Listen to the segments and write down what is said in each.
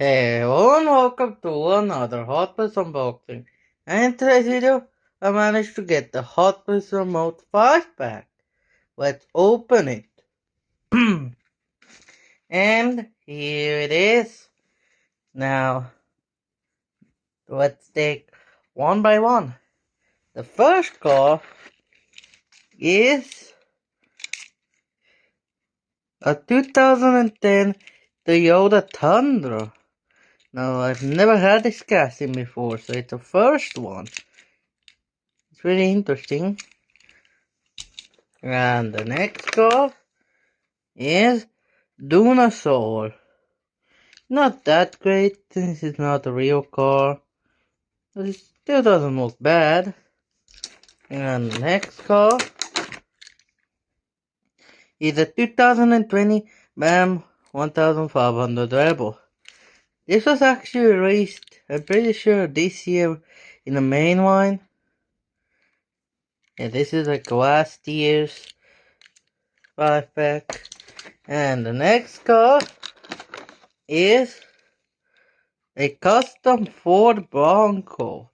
Hey everyone, welcome to another Hot Wheels unboxing. And in today's video, I managed to get the Hot Wheels Remote 5 pack. Let's open it. And here it is. Now, let's take one by one. The first car is a 2010 Toyota Tundra. Now, I've never had this casting before, so it's the first one. It's really interesting. And the next car is Dunasaur. Not that great, this is not a real car, but it still doesn't look bad. And the next car is a 2020 BAM 1500 Rebel. This was actually released, I'm pretty sure, this year in the main line. Yeah, this is like last year's 5 pack. And the next car is a custom Ford Bronco.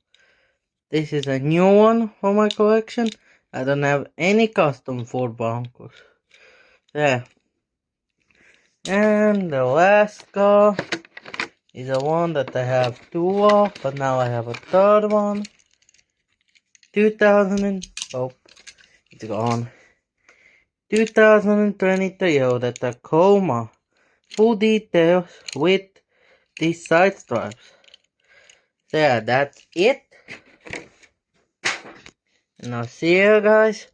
This is a new one for my collection. I don't have any custom Ford Broncos. Yeah. And the last car is the one that I have two of, but now I have a third one. it's gone. 2020 Toyota Tacoma. Full details with these side stripes. So yeah, that's it. And I'll see you guys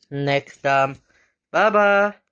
next time. Bye bye.